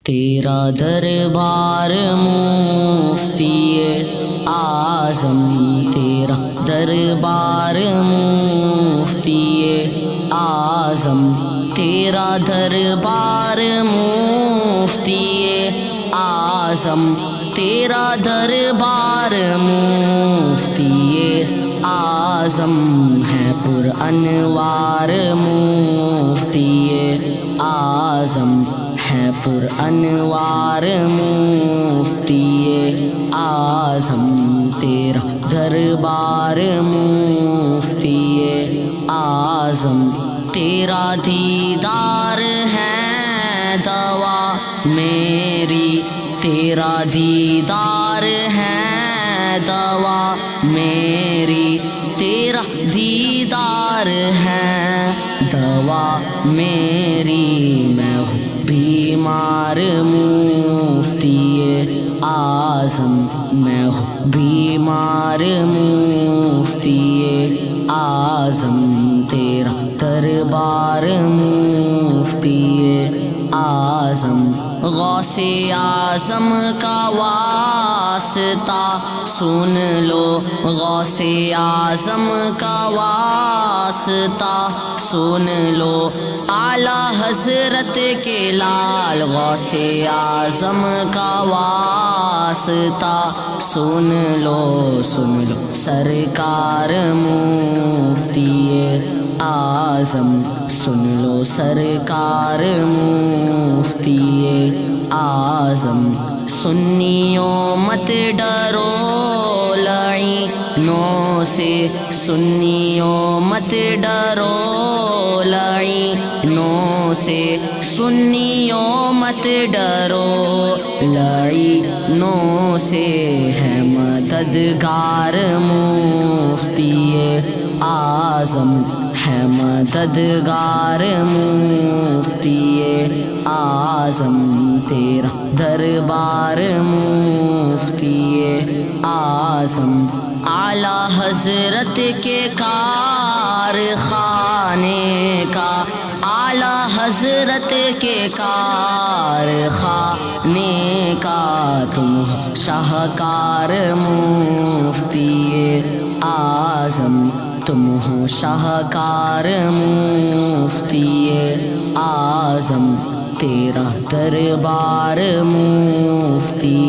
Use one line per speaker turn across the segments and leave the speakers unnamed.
تیرا دربار مفتی اعظم، تیرا دربار مفتی اعظم، تیرا دربار مفتی اعظم، تیرا دربار مفتی اعظم ہے پر انوار مفتی اعظم، ہے پر انوار مفتی اعظم، تیرا دربار مفتی اعظم، تیرا دیدار ہے دوا میری، تیرا دیدار ہے دوا میری، تیرا دیدار ہے دوا میری، میں ہوں بیمار مفتی اعظم، میں ہوں بیمار مفتی اعظم، تیرا دربار مفتی اعظم، غوث اعظم کا واسطہ سن لو، غوث اعظم کا واسطہ سن لو، اعلیٰ حضرت کے لال غوث اعظم کا واسطہ سن لو، سن لو سرکار مفتی اعظم، سن لو سرکار مفتی اعظم، سنیوں مت ڈرو لعینوں سے، سنیوں مت ڈرو لعینوں سے، سنیوں مت ڈرو لعینوں سے، ہے مددگار مفتی اعظم، ہے مددگار مفتی اعظم، تیرا دربار مفتی اعظم، اعلیٰ حضرت کے کارخانے کا، اعلیٰ حضرت کے کارخانے کا تم شاہکار مفتی اعظم، تم ہو شاہکار مفتی اعظم، تیرا دربار مفتی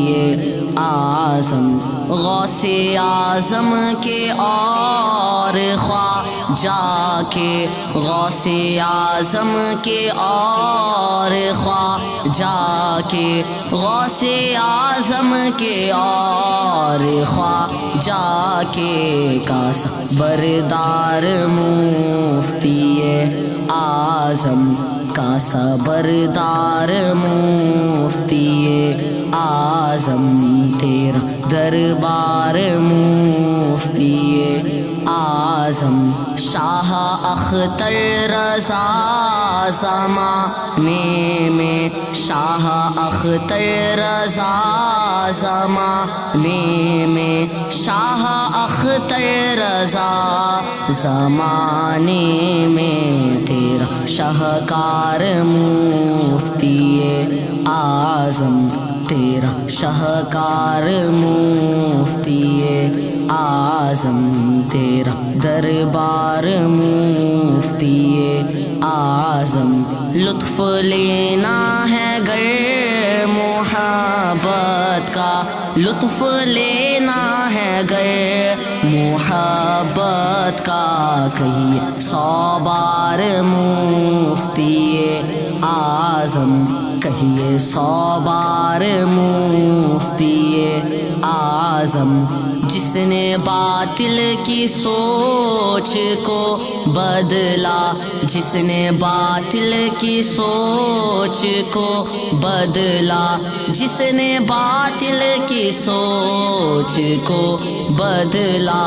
اعظم، غوث اعظم کے اور خواجہ کے، غوث اعظم کے اور خواجہ کے، غوث اعظم کے اور خواجہ کے کاسہ بردار مفتی اعظم، کاسہ بردار مفتی اعظم، تیرا دربار مفتی اعظم، شاہ اختر رضا زمانے میں، شاہ اختر رضا زمانے میں، شاہ اختر رضا زمانے میں، تیرا شاہکار مفتی اعظم، تیرا شاہکار مفتی اعظم، تیرا دربار مفتی اعظم، لطف لینا ہے گر محبت کا، لطف لینا ہے گر محبت کا، کہیے 100 بار مفتی اعظم، کہیے 100 بار مفتی اعظم، جس نے باطل کی سوچ کو بدلا، جس نے باطل کی سوچ کو بدلا، جس نے باطل کی سوچ کو بدلا،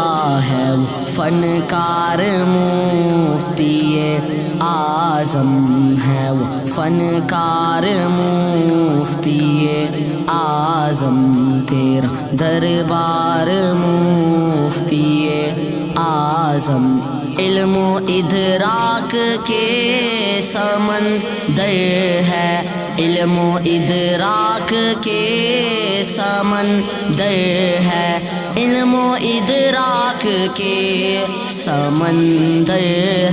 ہے وہ فنکار مفتی اعظم، ہے وہ فنکار مفتی اعظم، تیرا دربار مفتی اعظم، علم و ادراک کے سمندر ہے، علم و ادراک کے سمندر ہے، علم و ادراک کے سمندر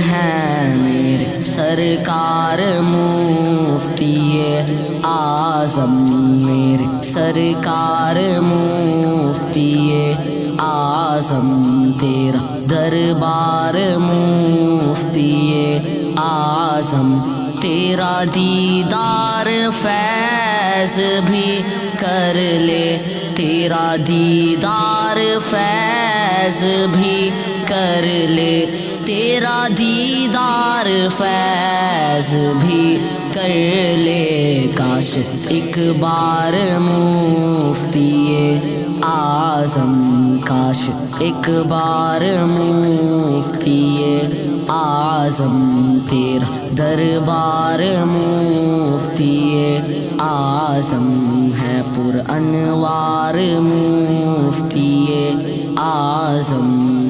ہے میرے سرکار مفتی اعظم، میرے سرکار مفتی اعظم، تیرا دربار مفتی اعظم، تیرا دیدار فیض بھی کر لے، تیرا دیدار فیض بھی کر لے، تیرا دیدار فیض بھی کر لے، کاش ایک بار مفتی اعظم، کاش ایک بار مفتی اعظم، تیرا دربار مفتی اعظم ہے پر انوار مفتی اعظم۔